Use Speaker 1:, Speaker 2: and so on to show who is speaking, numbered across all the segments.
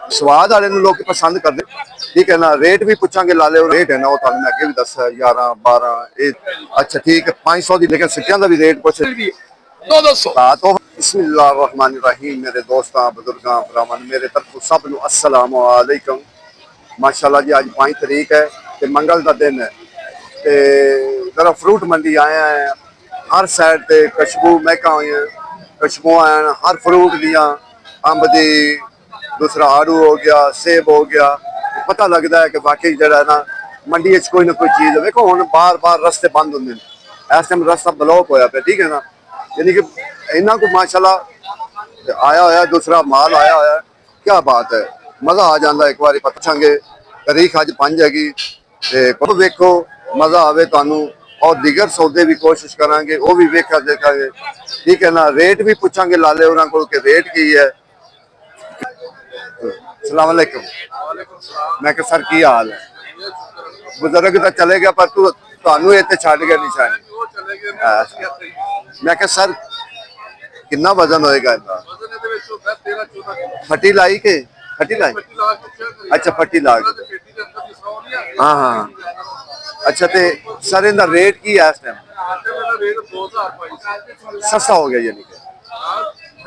Speaker 1: स्वाद वाले लोग पसंद करते, ठीक है ना। रेट भी पूछांगे, ला लो रेट है ना, वो मैं अगे भी दस 11 12 अच्छा ठीक है 500 दी, लेकिन सिक्कियां का भी रेट कुछ तो बिस्मिल्लाहिर्रहमानिर्रहीम। मेरे दोस्तों बुजुर्गों भरावान मेरे तरफ सब नूं अस्सलाम वालेकुम। माशाअल्लाह जी अज 5 तरीक है ते मंगल का दिन है ते जरा फ्रूट मंडी आए हैं। हर साइड ते खुशबू महका हुई, खुशबू हैं हर फ्रूट दियाँ, अंब दी, दूसरा आड़ू हो गया, सेब हो गया। पता लगता है कि वाकई जरा ना मंडी कोई ना कोई चीज़ है। देखो हुण बार बार रस्ते बंद होंगे, इस टाइम रस्ता ब्लॉक होया पे, ठीक है ना। यानी कि इन्हों को माशाल्लाह आया होया, दूसरा माल आया होया, क्या बात है, मज़ा आ जाता। एक बार पुछांगे तारीख अज 5 हैगी तो वेखो मज़ा आवे तुहानू, और दिगर सौदे भी कोशिश करांगे वो भी वेखा देखांगे, ठीक है ना। रेट भी पूछांगे लाले उन्होंने को कि रेट की है। अस्सलाम वालेकुम। मैं कहा सर की हाल है? बुजुर्ग तो चले गया पर तू इतने छड़ गया निशानी। मैं कहा सर कितना वजन होएगा इनका? फटी लाई के फटी लाई, अच्छा फटी ला के, हाँ हाँ अच्छा। ते सर इनका रेट की है इस टाइम? सस्ता हो गया यानी कि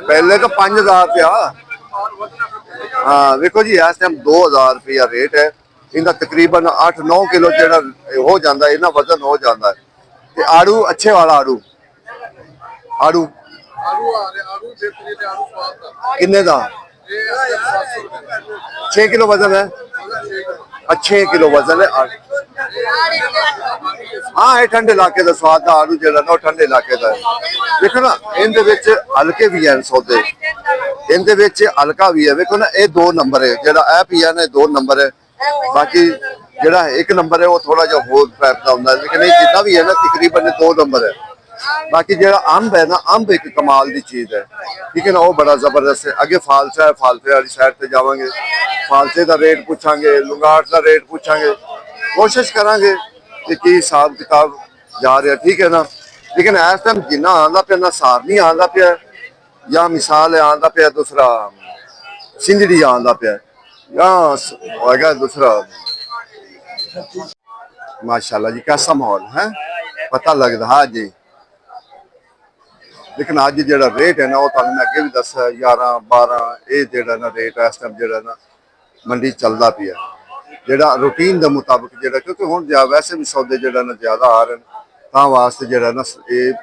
Speaker 1: पहले तो 5000 रुपया। हाँ देखो जी इस टाइम 2000 रुपया रेट है इनका, तकरीबन 8-9 किलो जो हो जाता है, इतना वजन हो जाता है। ते आड़ू अच्छे वाला आड़ू आड़ू किन्ने का? 6 किलो वजन है, 6 किलो वजन है। हाँ ये ठंडे इलाके का स्वाद का आड़ू जो ना ठंडे इलाके का देखो ना। इनके हल्के भी हैं सौदे, इनके हल्का भी है। देखो ना ये 2 नंबर है जो पी है ना, 2 नंबर है। बाकी जो 1 नंबर है वो थोड़ा जा होर टाइप का होता है, लेकिन ये जितना भी है ना तकरीबन 2 नंबर है। बाकी जो अंब है ना, अंब एक कमाल की चीज है, ठीक है ना, वो बड़ा जबरदस्त है। अगे फालसा है, फालसे वाली साइड से जावांगे, फालसे का रेट पूछांगे, लुंगाट का रेट पूछांगे, कोशिश करांगे कि हिसाब किताब जा रहा, ठीक है ना। लेकिन इस टाइम जिन्ना आंदा पे ना सार नहीं आंदा पे, या मिसाल है आंदा पे दूसरा सिंधड़ी आंदा पे, या होगा दूसरा। माशाल्लाह जी कैसा माहौल है, पता लगता हाँ जी। लेकिन अज जो रेट है ना वो मैं अगे भी दस 11 12 ये जो ना रेट है इस टाइम जो ना मंडी चलता पिया, जो रूटीन के मुताबिक जो, क्योंकि हूँ वैसे भी सौदे जो ना ज्यादा आ रहे हैं वास्ते जो ना ये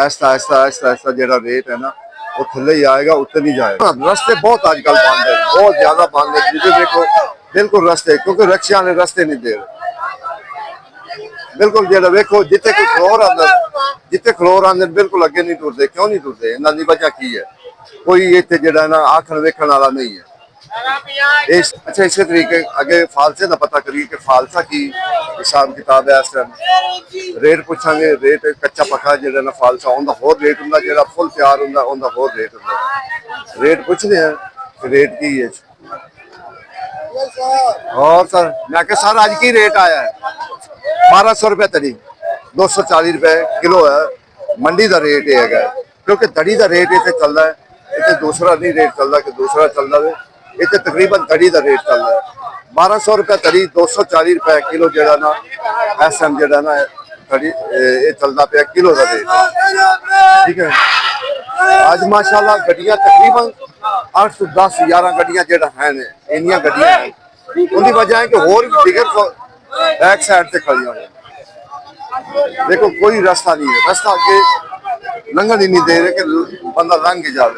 Speaker 1: ऐसा ऐसा ऐसा ऐसा जो रेट है ना वो थले ही आएगा, उत्ते नहीं जाएगा। रस्ते बहुत अजकल बंद है, बहुत ज्यादा बंद है जिसे देखो बिल्कुल रस्ते, क्योंकि रिक्शा ने रस्ते नहीं दे रहे बिल्कुल। जो वेखो जिथे कोई खलोर आंदा, जिथे खलोर आंदे बिल्कुल अगे नहीं टुरते, क्यों नहीं टुरते? इन्हों की वजह की है? कोई इतने जो ना आखन वेखन वाला नहीं है। अच्छा इस तरीके अगे फालसे का पता करिए कि फालसा की हिसाब किताब है इस टाइम। रेट पूछांगे, रेट कच्चा पक्का जो ना फालसा उनका होर रेट होंगे, जो फुल तैयार होंगे उनका होर रेट होंगे। रेट पूछते हैं कि रेट की है। और सर मैं क्या सर अज की रेट आया है? 1200 रुपये तड़ी, 240 रुपये किलो है मंडी का रेट ये है, क्योंकि तड़ी का रेट इतने चलता है, इतने दूसरा नहीं रेट चलता कि दूसरा चलता है, इतने तकरीबन तड़ी का रेट चलता है 1200 रुपये तड़ी, 240 रुपये किलो जो ना इस टाइम जो ना तड़ी ये चलता पे किलो का रेट, ठीक है। अज माशाल्लाह गड्डियां तकरीबन 8 से 10 11 गड्डियां जो है इनिया गड्डियां हैं, उनकी वजह है कि होर दिगर बैक साइड से खड़ी हो। देखो कोई रास्ता नहीं है, रास्ता आगे लंघन ही नहीं दे रहे कि बंदा लंघ के जाए।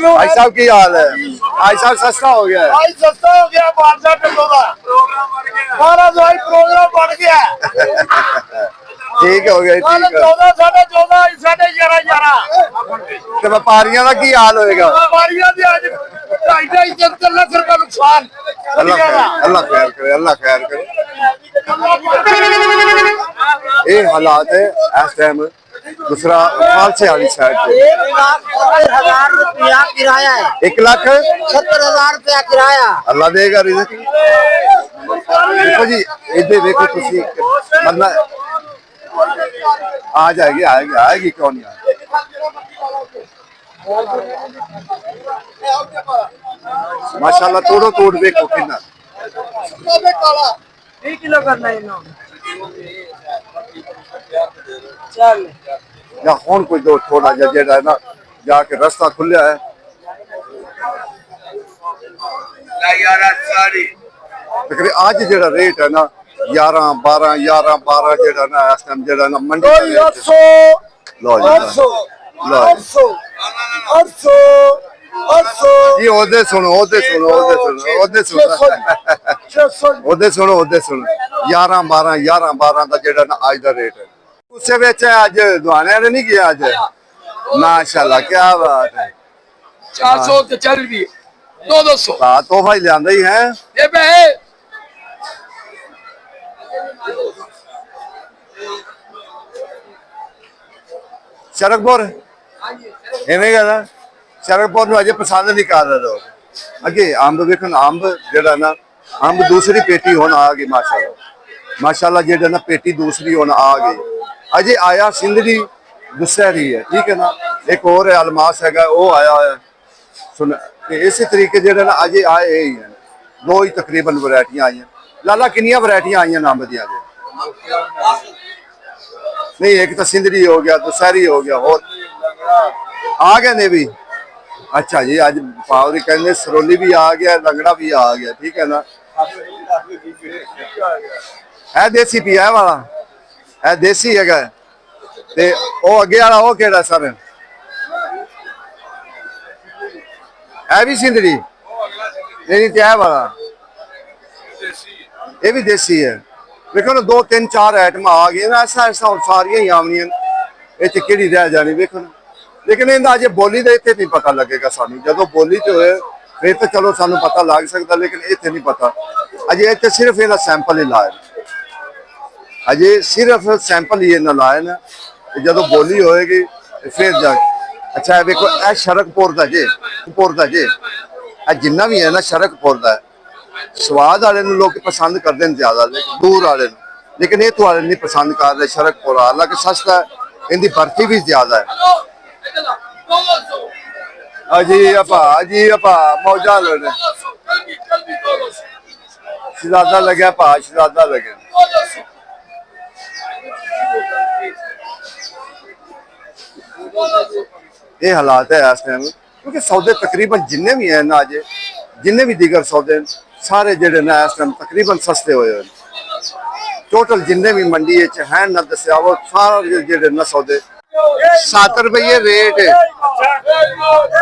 Speaker 1: भाई साहब की हाल है? भाई साहब सस्ता हो गया है, भाई सस्ता हो गया, 1200 बढ़ गया ठीक हो गया, ठीक है। 14 व्यापारियों का की हाल होएगा? अल्लाह खैर करे, अल्लाह खैर करे। ये हालात है इस टाइम। दूसरा फालसे वाली साइड पे
Speaker 2: 1,70,000 रुपया किराया है,
Speaker 1: 1,70,000
Speaker 2: रुपया किराया।
Speaker 1: अल्लाह देगा रिज़्क। देखो जी इधर देखो तुसी मतलब आ जाएगी आएगी आएगी क्यों नहीं आएगी माशाल्लाह तोड़ो तोड़ देखो कितना
Speaker 2: 3 किलो करना है इन्हों चल
Speaker 1: या कौन कोई दो थोड़ा जा जेड़ा है ना जाके रास्ता खुलिया है लेकिन आज जेड़ा रेट है ना 11 12 11 12 जेड़ा ना इस टाइम जेड़ा ना मंडी का रेट है। लो जी जी ओदे सुनो ओदे सुनो ओदे सुनो ओदे सुनो ओदे सुनो ओदे सुनो 11 12 11 12 ਦਾ ਜਿਹੜਾ ਨਾ ਅੱਜ ਦਾ ਰੇਟ ਹੈ ਉਸੇ ਵਿੱਚ ਅੱਜ ਦੁਆਨੇ ਵਾਲੇ ਨਹੀਂ ਗਿਆ ਅੱਜ ਮਾਸ਼ਾਅੱਲਾ ਕੀ ਬਾਤ ਹੈ
Speaker 3: 400 ਤੇ ਚੱਲ ਵੀ 200
Speaker 1: ਤਾਂ ਤੋਹਫਾ ਹੀ ਲਿਆਂਦਾ ਹੀ ਹੈ
Speaker 3: ਇਹ ਬੇ
Speaker 1: ਸ਼ਰਕਪੁਰ ਐਵੇਂ ਕਹਿੰਦਾ ਸ਼ਰਕਪੁਰ ਨੂੰ ਅਜੇ ਪਸੰਦ ਨਹੀਂ ਕਰ ਰਹੇ ਲੋਕ ਅੱਗੇ ਅੰਬ ਵੇਖਣ ਅੰਬ ਜਿਹੜਾ ਨਾ ਅੰਬ ਦੂਸਰੀ ਪੇਟੀ ਹੁਣ ਆ ਗਈ ਮਾਸ਼ਾਅੱਲਾ माशाल्लाह जेड़ा ना पेटी दूसरी होना आ गई अजय आया सिंधरी दुसहरी है ठीक है ना एक और है अलमास है वो आया है सुन इसी तरीके जेड़ा ना अजय आए ही हैं दो ही तकरीबन वैरायटियां आई हैं लाला किनिया वैरायटियां आई हैं अंब दियां नहीं एक तो सिंधरी हो गया दुसहरी हो गया और आ गए ने भी अच्छा जी अज पावरी कहने सरोली भी आ गया लंगड़ा भी आ गया ठीक है ना है देसी पिया वाला है देसी है ते ओ अगे वाला ओ केड़ा सर है भी सिंधरी नहीं ते है वाला ये भी देसी है देखो ना 2 3 4 आइटम आ गई ना ऐसा ऐसा सारियां ही आवनियां इत्थे केड़ी रह जानी देखो ना लेकिन इनका अजे बोली का इत्थे नहीं पता लगेगा सानू जदों बोली ते होए फिर तो चलो सानू पता लग सकता लेकिन इत्थे नहीं पता अजे इत्थे सिर्फ इन्हां सैंपल ही लाए अजे सिर्फ सैंपल ही इन्हें लाए ना जो बोली होएगी फिर जाके अच्छा देखो यह शरकपुर का जे जिन्ना भी है ना शरकपुर का स्वाद वाले लोग पसंद करते हैं ज्यादा दूर वाले लेकिन ये वाले नहीं पसंद कर रहे शरकपुर हालांकि सस्ता है इनकी बर्फी भी ज्यादा है अजी अपा मौजा लेने शहजादा लगे भा शहजादा लगे ये हालात है इस टाइम क्योंकि सौदे तकरीबन जिन्ने भी हैं ना अजे जिन्ने भी दीगर सौदे सारे जेडे ना इस टाइम तकरीबन सस्ते हुए टोटल जिन्ने भी मंडी हैं ना दसिया वो सारे जेडे ना सौदे 7 रुपये रेट है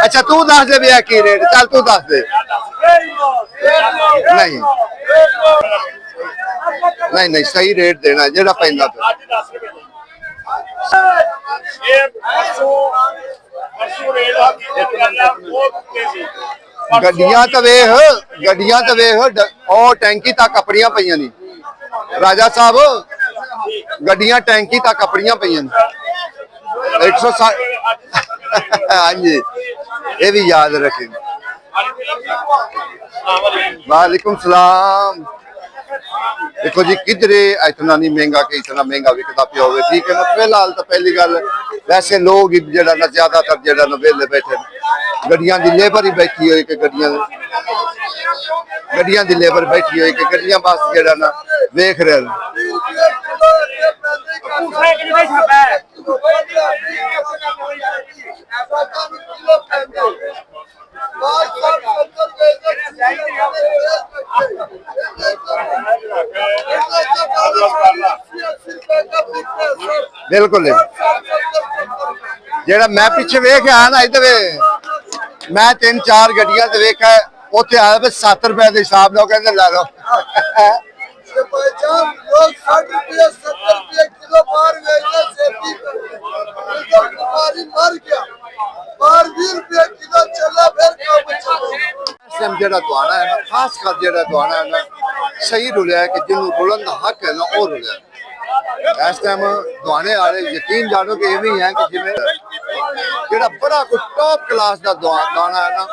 Speaker 1: अच्छा तू दस दे भैया की रेट चल तू दस दे नहीं नहीं नहीं सही रेट देना जेड़ा पैंदा गड्डियां तो वेख और टैंकी तक अपनियां पईयां नी राजा साहब गड्डियां टैंकी तक अपनियां पईयां नी 160 हाँ जी ये भी याद रखें वालेकुम सलाम देखो जी किधरे इतना नहीं महंगा कि इतना महंगा विकता पिया हो ठीक है ना फिलहाल तो पहली गल वैसे लोग ही जरा ना ज्यादातर जरा ना वेले बैठे गड्डियां दी लेबर ही बैठी हुई कि गड्डियां दी लेबर बैठी हुई कि गड्डियां बस जरा ना देख रहे बिल्कुल जेड़ा मैं पिछे वेख आया ना इधर मैं 3 4 गड्डियां ते वेखा उत्थे आया भी 7 रुपए के हिसाब नाल कहंदे ला लो लोग 60 रुपए 70 रुपए किलो बाहर बेचते मर गया बाहर 20 रुपए किलो चला फिर जेड़ा दुआना है ना खास कर जेड़ा दुआना है ना सही रुलिया है कि जिन्होंने रुलन का हक है ना वो रुलिया इस टाइम दुआने वाले यकीन जानो कि इवें ही है कि जिवें जेड़ा बड़ा कोई टॉप क्लास का दाना है ना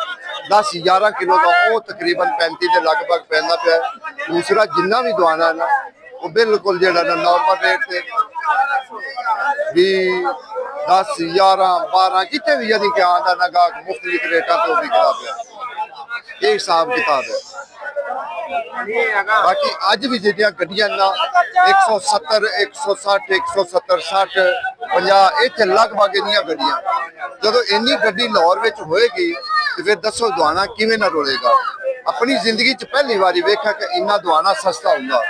Speaker 1: 10 11 ਕਿਲੋ ਦਾ ਉਹ ਤਕਰੀਬਨ 35 ਦੇ ਲਗਭਗ ਪੈਂਦਾ ਪਿਆ। ਦੂਸਰਾ ਜਿੰਨਾ ਵੀ ਦਵਾਨਾ ਨਾ ਉਹ ਬਿਲਕੁਲ ਜਿਹੜਾ ਨਾ ਨਾਰਮਲ ਰੇਟ ਤੇ ਵੀ 10 11 12 ਜਿੱਥੇ ਵੀ ਯਾਨੀ ਕਿ ਆਂਦਾ ਨਾ ਗਾ ਮੁਖਤਲਿਫ ਰੇਟਾਂ ਤੋਂ ਵਿਕਦਾ ਪਿਆ। ਇਹ ਹਿਸਾਬ ਕਿਤਾਬ ਹੈ। ਬਾਕੀ ਅੱਜ ਵੀ ਜਿਹੜੀਆਂ ਗੱਡੀਆਂ ਨਾ 170 160 170 60 50 ਇੱਥੇ ਲਗਭਗ ਇੰਨੀਆਂ ਗੱਡੀਆਂ ਜਦੋਂ ਇੰਨੀ ਗੱਡੀ ਲਾਹੌਰ ਵਿੱਚ ਹੋਏਗੀ ਤੇ ਫਿਰ ਦੱਸੋ ਦਵਾਨਾ ਕਿਵੇਂ ਨਾ ਰੋਲੇਗਾ। ਆਪਣੀ ਜ਼ਿੰਦਗੀ 'ਚ ਪਹਿਲੀ ਵਾਰੀ ਵੇਖਿਆ ਕਿ ਇੰਨਾ ਦਵਾਨਾ ਸਸਤਾ ਹੁੰਦਾ,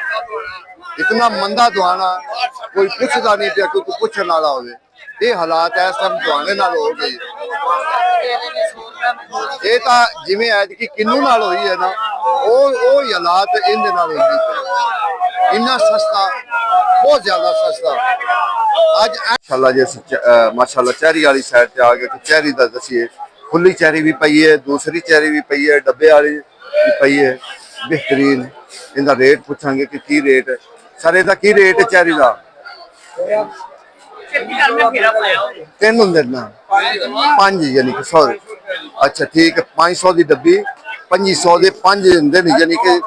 Speaker 1: ਇਤਨਾ ਮੰਦਾ ਦਵਾਨਾ ਕੋਈ ਪੁੱਛਦਾ ਨਹੀਂ ਪਿਆ, ਕੋਈ ਪੁੱਛਣ ਵਾਲਾ ਹੋਵੇ। ਇਹ ਹਾਲਾਤ ਇਸ ਟਾਈਮ ਦਵਾਨੇ ਨਾਲ ਹੋ ਗਏ। ਇਹ ਤਾਂ ਜਿਵੇਂ ਐਤਕੀ ਕਿੰਨੂ ਨਾਲ ਹੋਈ ਹੈ ਨਾ ਉਹ ਹੀ ਹਾਲਾਤ ਇਹਦੇ ਨਾਲ ਹੁੰਦੀ ਪਈ। ਇੰਨਾ ਸਸਤਾ, ਬਹੁਤ ਜ਼ਿਆਦਾ ਸਸਤਾ। ਅੱਜ ਮਾਸ਼ਾਅੱਲਾ ਜੇ ਮਾਸ਼ਾਅੱਲਾ ਚੈਰੀ ਵਾਲੀ ਸਾਈਡ ਤੇ ਆ ਗਏ ਕਿ ਚੈਰੀ ਦਾ ਦਸੀਏ ਖੁੱਲੀ ਚੈਰੀ ਵੀ ਪਈ ਹੈ, ਦੂਸਰੀ ਚੈਰੀ ਵੀ ਪਈ ਹੈ, ਡੱਬੇ ਵਾਲੀ ਵੀ ਪਈ ਹੈ ਬਿਹਤਰੀਨ। ਇਹਦਾ ਰੇਟ ਪੁੱਛਾਂਗੇ ਕਿ ਕੀ ਰੇਟ ਹੈ ਸਰ, ਇਹਦਾ ਕੀ ਰੇਟ ਹੈ ਚੈਰੀ ਦਾ? ਤਿੰਨ ਹੁੰਦੇ ਨਾ 5 ਯਾਨੀ ਕਿ 100। ਅੱਛਾ ਠੀਕ ਹੈ, 500 ਦੀ ਡੱਬੀ 2500 ਦੇ 5 ਹੁੰਦੇ ਨੇ, ਯਾਨੀ ਕਿ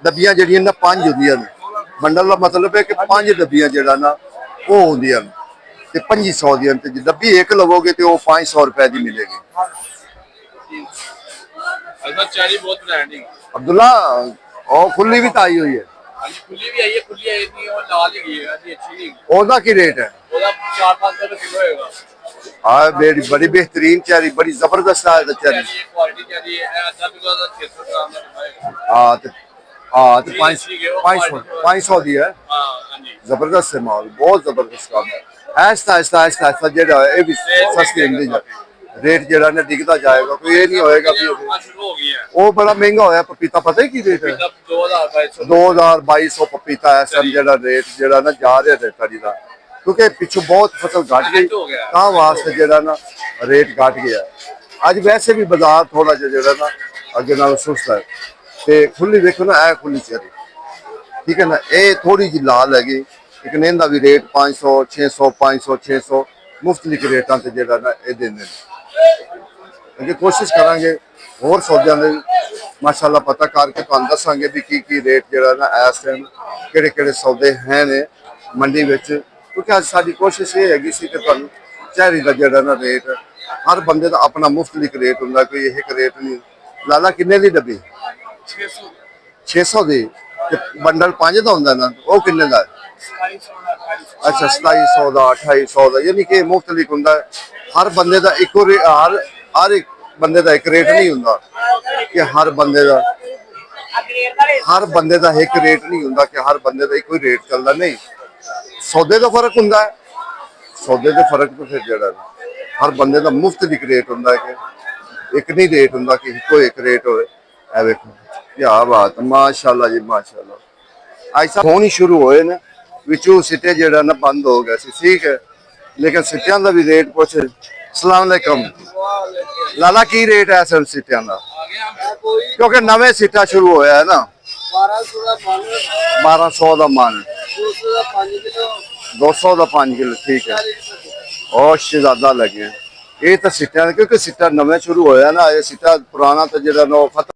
Speaker 1: ਡੱਬੀਆਂ ਜਿਹੜੀਆਂ ਨਾ 5 ਹੁੰਦੀਆਂ ਨੇ। ਬੰਡਲ ਦਾ ਮਤਲਬ ਹੈ ਕਿ 5 ਡੱਬੀਆਂ ਜਿਹੜਾ ਨਾ ਉਹ ਹੁੰਦੀਆਂ ਨੇ ਤੇ 2500 ਦੀਆਂ ਤੇ ਜੇ ਡੱਬੀ ਇੱਕ ਲਵੋਗੇ ਤੇ ਉਹ 500 ਰੁਪਏ ਦੀ ਮਿਲੇਗੀ।
Speaker 3: चेरी बहुत ब्रांड है।
Speaker 1: अब्दुल्ला ਉਹ ਖੁੱਲੀ ਵੀ ਤਾਂ ਆਈ ਹੋਈ ਹੈ।
Speaker 3: ਹਾਂਜੀ ਖੁੱਲੀ ਵੀ ਆਈ ਹੈ, ਖੁੱਲੀ ਆਈ ਨਹੀਂ ਉਹ ਲਾਲ ਹੀ ਹੈ ਜੀ, ਅੱਛੀ ਨਹੀਂ।
Speaker 1: ਉਹਦਾ ਕੀ ਰੇਟ ਹੈ?
Speaker 3: ਉਹਦਾ 4-500 ਰੁਪਏ ਕਿਲੋ ਹੋਏਗਾ।
Speaker 1: बड़ी बेहतरीन चेरी, बड़ी जबरदस्त है चेरी।
Speaker 3: क्वालिटी चेरी है, आधा किलो ਦਾ 600 ग्राम ਦਾ ਹੋਏगा।
Speaker 1: हाँ तो 500 दी है।
Speaker 3: हाँ ਹਾਂਜੀ
Speaker 1: जबरदस्त है माल, बहुत जबरदस्त काम है। ऐसा ऐसा ऐसा ऐसा जेड़ा है भी सस्ती होंदी जा रेट जेड़ा ने दिखता जाएगा, कोई ये नहीं होएगा भी
Speaker 3: शुरू हो गई है।
Speaker 1: वो बड़ा महंगा होया पपीता। पता है की रेट है? 2200 पपीता है सर जेड़ा रेट जेड़ा ना जा रहा है तड़ी दा, क्योंकि पिछू बहुत फसल घट गई ता वास्ते जेड़ा ना रेट घट गया। अज वैसे भी बाजार थोड़ा जेड़ा ना अगे नाल सुस्त है ते खुली देखो ना ए खुली चेरी ठीक है ना, ये थोड़ी जी लाल हैगी लेकिन इनका भी रेट 500 600 500 600 मुख्तलिफ रेटा से जेड़ा ना ये देंगे। क्योंकि कोशिश करांगे होर सौदियां दे माशाअल्लाह पता करके तुहानू दसांगे भी की रेट जेड़ा ना इस टाइम किहड़े-किहड़े सौदे हैं ने मंडी विच। क्योंकि अज साडी कोशिश ये हैगी सी कि तुहानू चेरी दा जेड़ा ना रेट हर बंदे दा अपना मुख्तलिफ रेट हुंदा, कोई एक रेट नहीं। लाला किन्ने दी डब्बी? 600 दी ते बंडल 5 दा हुंदा ना, वो किन्ने दा है? अच्छा 2700 दा 2800 दा, यानी कि मुख्तलिफ हुंदा। हर बंदे दा इको हर एक बंदे दा एक रेट नहीं हुंदा कि हर बंदे दा एक रेट नहीं हुंदा कि हर बंदे दा इको रेट चलदा नहीं। सौदे दा फर्क हुंदा है, सौदे दे फर्क तो फिर जेड़ा हर बंदे दा मुख्तलिफ रेट हुंदा है कि एक नहीं रेट हुंदा कि कोई एक रेट होवे। ए देखो क्या बात, माशाअल्लाह जी माशाअल्लाह। ऐसा फोन ही शुरू होए ना विचू सिटे जेड़ा ना बंद हो गया सी, ठीक है, लेकिन सिटियां दा भी रेट कुछ। अस्सलाम वालेकुम लाला, की रेट है सर सिटियां दा? क्योंकि नवे सिटा शुरू होया है ना। 1200 दा मन, 200 दा 5 किलो, ठीक है। और ज्यादा लगे ये तो सिटियां, क्योंकि सिटा नवे शुरू होया ना, ये सिटा पुराना तो जेड़ा ना खत्म